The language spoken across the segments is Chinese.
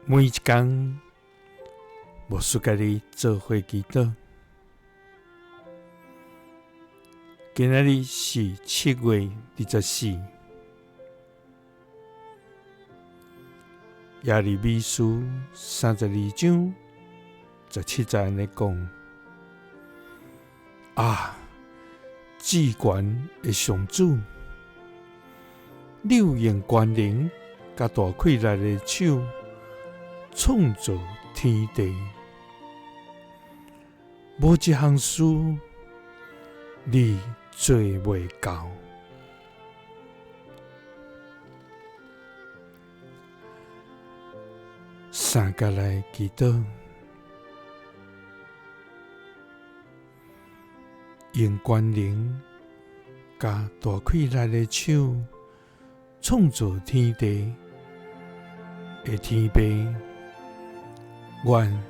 每一天，牧师甲你做伙祈祷。今仔日是7月24，耶利米书32章17节安尼讲：啊，至高的上主，你有用权能甲大气力的手创造天地，无一项事你做袂到。三甲来祈祷，用权能甲大气力的手创造天地的天父，愿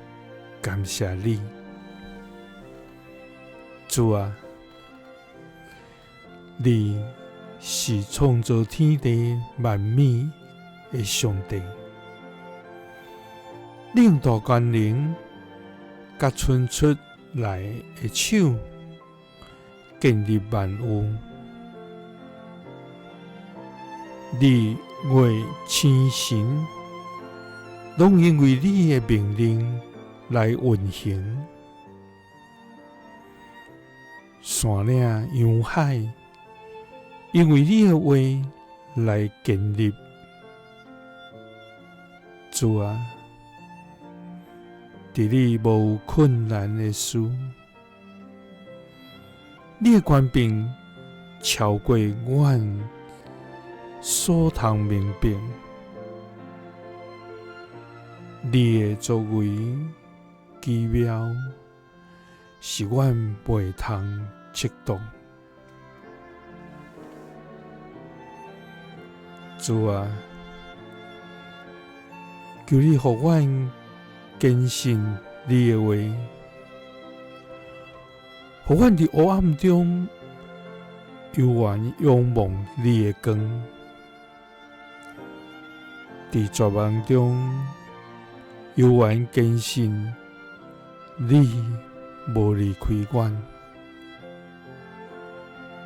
感谢你，主啊！你是创造天地万物的上帝，你用大权能甲伸出来的手建立万物，你为千神拢因为你的命令来运行，山岭洋海因为你的话来建立。主啊，伫你无困难的事，你的权柄超过阮所通明白，你的作为奇妙是阮袂通测度。主啊，求你互阮坚信你的话，互阮伫黑暗中犹原仰望你的光，伫绝望中犹原坚信你无离开阮。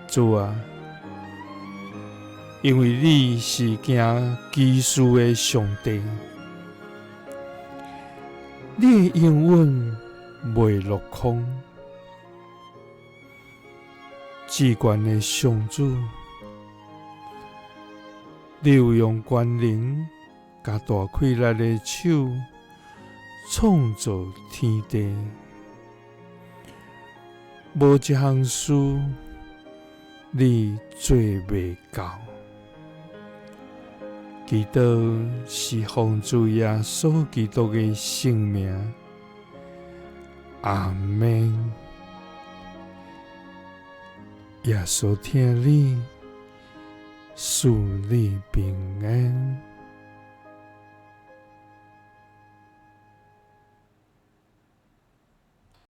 主啊，因为你是行奇事的上帝，你的应允袂落空。至高的上主，你有用权能甲大气力的手创造天地，无一项事你做袂到。祈祷是奉主耶稣基督的圣名，阿们。耶稣听你，赐你平安。